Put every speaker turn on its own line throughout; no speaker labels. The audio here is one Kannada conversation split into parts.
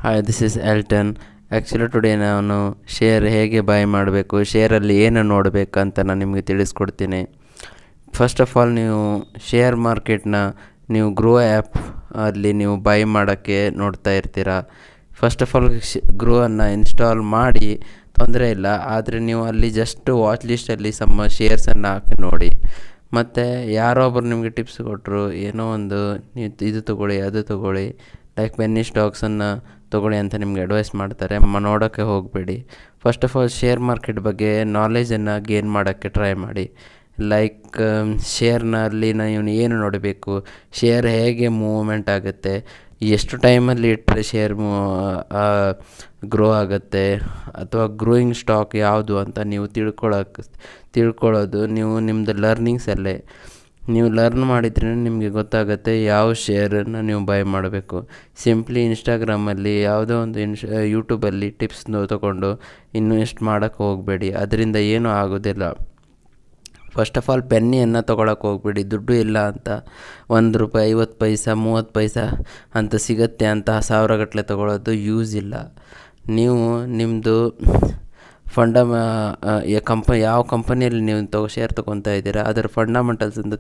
Hi, this is Elton. Actually today ನಾನು ಶೇರ್ ಹೇಗೆ ಬೈ ಮಾಡಬೇಕು, ಶೇರಲ್ಲಿ ಏನು ನೋಡಬೇಕು ಅಂತ ನಾನು ನಿಮಗೆ ತಿಳಿಸ್ಕೊಡ್ತೀನಿ. ಫಸ್ಟ್ ಆಫ್ ಆಲ್, ನೀವು ಶೇರ್ ಮಾರ್ಕೆಟ್ನ ನೀವು ಗ್ರೋ ಆ್ಯಪ್ ಅಲ್ಲಿ ನೀವು ಬೈ ಮಾಡೋಕ್ಕೆ ನೋಡ್ತಾ ಇರ್ತೀರ. ಫಸ್ಟ್ ಆಫ್ ಆಲ್ ಗ್ರೋವನ್ನು ಇನ್ಸ್ಟಾಲ್ ಮಾಡಿ, ತೊಂದರೆ ಇಲ್ಲ. ಆದರೆ ನೀವು ಅಲ್ಲಿ ಜಸ್ಟ್ ವಾಚ್ ಲಿಸ್ಟಲ್ಲಿ ಸಮ್ಮ ಶೇರ್ಸನ್ನು ಹಾಕಿ ನೋಡಿ. ಮತ್ತು ಯಾರೋ ಒಬ್ಬರು ನಿಮಗೆ ಟಿಪ್ಸ್ ಕೊಟ್ಟರು, ಏನೋ ಒಂದು ನೀವು ಇದು ತೊಗೊಳ್ಳಿ, ಅದು ತೊಗೊಳ್ಳಿ, ಲೈಕ್ ಪೆನ್ನಿ ಸ್ಟಾಕ್ಸನ್ನು ತೊಗೊಳ್ಳಿ ಅಂತ ನಿಮಗೆ ಅಡ್ವೈಸ್ ಮಾಡ್ತಾರೆ. ನೋಡೋಕ್ಕೆ ಹೋಗಬೇಡಿ. First of all share market ಬಗ್ಗೆ ನಾಲೆಜನ್ನು ಗೇನ್ ಮಾಡೋಕ್ಕೆ ಟ್ರೈ ಮಾಡಿ. ಲೈಕ್ ಶೇರ್ನಲ್ಲಿ ನೀವು ಏನು ನೋಡಬೇಕು, ಶೇರ್ ಹೇಗೆ ಮೂವ್ಮೆಂಟ್ ಆಗುತ್ತೆ, ಎಷ್ಟು ಟೈಮಲ್ಲಿ ಇಟ್ಟರೆ ಶೇರ್ ಗ್ರೋ ಆಗುತ್ತೆ, ಅಥವಾ ಗ್ರೋಯಿಂಗ್ ಸ್ಟಾಕ್ ಯಾವುದು ಅಂತ ನೀವು ತಿಳ್ಕೊಳ್ಳೋದು ನೀವು ನಿಮ್ಮದು ಲರ್ನಿಂಗ್ಸಲ್ಲೇ ನೀವು ಲರ್ನ್ ಮಾಡಿದ್ರೆ ನಿಮಗೆ ಗೊತ್ತಾಗುತ್ತೆ ಯಾವ ಶೇರನ್ನು ನೀವು ಬೈ ಮಾಡಬೇಕು. ಸಿಂಪ್ಲಿ ಇನ್ಸ್ಟಾಗ್ರಾಮಲ್ಲಿ ಯಾವುದೋ ಒಂದು ಯೂಟ್ಯೂಬಲ್ಲಿ ಟಿಪ್ಸ್ ತೊಗೊಂಡು ಇನ್ವೆಸ್ಟ್ ಮಾಡೋಕ್ಕೆ ಹೋಗಬೇಡಿ. ಅದರಿಂದ ಏನೂ ಆಗೋದಿಲ್ಲ. ಫಸ್ಟ್ ಆಫ್ ಆಲ್ ಪೆನ್ನಿಯನ್ನು ತೊಗೊಳಕ್ಕೆ ಹೋಗಬೇಡಿ. ದುಡ್ಡು ಇಲ್ಲ ಅಂತ ₹1, 50 ಪೈಸೆ, 30 ಪೈಸೆ ಅಂತ ಸಿಗುತ್ತೆ ಅಂತ ಸಾವಿರಗಟ್ಟಲೆ ತೊಗೊಳೋದು ಯೂಸ್ ಇಲ್ಲ. ನೀವು ನಿಮ್ಮದು ಯಾವ ಕಂಪನಿಯಲ್ಲಿ ನೀವು ಶೇರ್ ತೊಗೊತಾ ಇದ್ದೀರಾ ಅದರ ಫಂಡಮೆಂಟಲ್ಸ್ ಅಂತ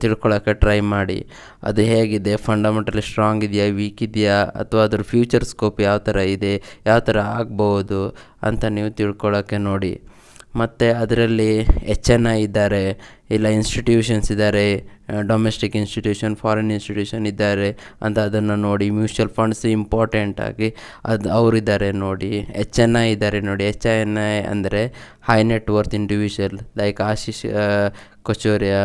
ತಿಳ್ಕೊಳ್ಳೋಕ್ಕೆ ಟ್ರೈ ಮಾಡಿ. ಅದು ಹೇಗಿದೆ, ಫಂಡಮೆಂಟಲ್ ಸ್ಟ್ರಾಂಗ್ ಇದೆಯಾ, ವೀಕ್ ಇದೆಯಾ, ಅಥವಾ ಅದ್ರ ಫ್ಯೂಚರ್ ಸ್ಕೋಪ್ ಯಾವ ಥರ ಇದೆ, ಯಾವ ಥರ ಆಗ್ಬೋದು ಅಂತ ನೀವು ತಿಳ್ಕೊಳ್ಳೋಕ್ಕೆ ನೋಡಿ. ಮತ್ತು ಅದರಲ್ಲಿ HNI ಇದ್ದಾರೆ, ಇಲ್ಲ ಇನ್ಸ್ಟಿಟ್ಯೂಷನ್ಸ್ ಇದ್ದಾರೆ, ಡೊಮೆಸ್ಟಿಕ್ ಇನ್ಸ್ಟಿಟ್ಯೂಷನ್, ಫಾರಿನ್ ಇನ್ಸ್ಟಿಟ್ಯೂಷನ್ ಇದ್ದಾರೆ ಅಂತ ಅದನ್ನು ನೋಡಿ. ಮ್ಯೂಚುವಲ್ ಫಂಡ್ಸ್ ಇಂಪಾರ್ಟೆಂಟಾಗಿ ಅವರಿದ್ದಾರೆ ನೋಡಿ. HNI ಇದ್ದಾರೆ ನೋಡಿ. HNI ಅಂದರೆ high net worth individual, like Ashish Kacholia,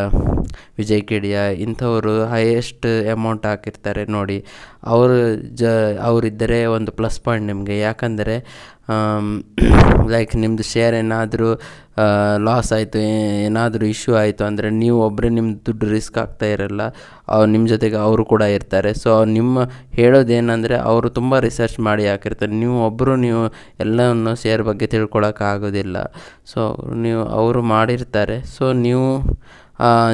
Vijay Kedia ಇಂಥವರು ಹೈಯೆಸ್ಟ್ ಅಮೌಂಟ್ ಹಾಕಿರ್ತಾರೆ ನೋಡಿ. ಅವರಿದ್ದರೆ ಒಂದು ಪ್ಲಸ್ ಪಾಯಿಂಟ್ ನಿಮಗೆ. ಯಾಕಂದರೆ ಲೈಕ್ ನಿಮ್ಮದು ಶೇರ್ ಏನಾದರೂ ಲಾಸ್ ಆಯಿತು, ಏನಾದರೂ ಇಶ್ಯೂ ಆಯಿತು ಅಂದರೆ ನೀವು ಒಬ್ಬರೇ ನಿಮ್ಮ ದುಡ್ಡು ರಿಸ್ಕ್ ಆಗ್ತಾ ಇರಲ್ಲ, ನಿಮ್ಮ ಜೊತೆಗೆ ಅವರು ಕೂಡ ಇರ್ತಾರೆ. ಸೊ ನಿಮ್ಮ ಹೇಳೋದೇನೆಂದರೆ ಅವರು ತುಂಬ ರಿಸರ್ಚ್ ಮಾಡಿ ಹಾಕಿರ್ತಾರೆ. ನೀವು ಎಲ್ಲವನ್ನು ಶೇರ್ ಬಗ್ಗೆ ತಿಳ್ಕೊಳಕ್ಕಾಗೋದಿಲ್ಲ. ಸೊ ಅವರು ಮಾಡಿರ್ತಾರೆ. ಸೊ ನೀವು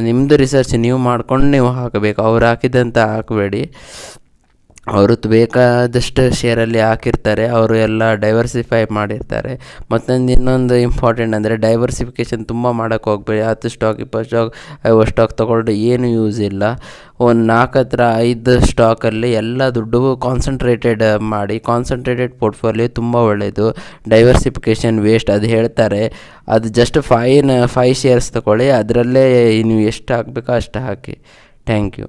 ನಿಮ್ಮದು ರಿಸರ್ಚ್ ನೀವು ಮಾಡ್ಕೊಂಡು ನೀವು ಹಾಕಬೇಕು. ಅವ್ರು ಹಾಕಿದಂತ ಹಾಕಬೇಡಿ. ಅವರು ಬೇಕಾದಷ್ಟು ಶೇರಲ್ಲಿ ಹಾಕಿರ್ತಾರೆ. ಅವರು ಎಲ್ಲ ಡೈವರ್ಸಿಫೈ ಮಾಡಿರ್ತಾರೆ. ಇನ್ನೊಂದು ಇಂಪಾರ್ಟೆಂಟ್ ಅಂದರೆ ಡೈವರ್ಸಿಫಿಕೇಷನ್ ತುಂಬ ಮಾಡೋಕ್ಕೆ ಹೋಗಬೇಡಿ. 10 ಸ್ಟಾಕ್, 20 ಸ್ಟಾಕ್, 50 ಸ್ಟಾಕ್ ತೊಗೊಂಡು ಏನು ಯೂಸ್ ಇಲ್ಲ. ಒಂದು 4-5 ಸ್ಟಾಕಲ್ಲಿ ಎಲ್ಲ ದುಡ್ಡು ಕಾನ್ಸಂಟ್ರೇಟೆಡ್ ಮಾಡಿ. ಕಾನ್ಸಂಟ್ರೇಟೆಡ್ ಪೋರ್ಟ್ಫೋಲಿಯೋ ತುಂಬ ಒಳ್ಳೆಯದು. ಡೈವರ್ಸಿಫಿಕೇಷನ್ ವೇಸ್ಟ್ ಅದು ಹೇಳ್ತಾರೆ. ಅದು ಜಸ್ಟ್ 5 ಶೇರ್ಸ್ ತೊಗೊಳ್ಳಿ. ಅದರಲ್ಲೇ ನೀವು ಎಷ್ಟು ಹಾಕಬೇಕೋ ಅಷ್ಟು ಹಾಕಿ. Thank you.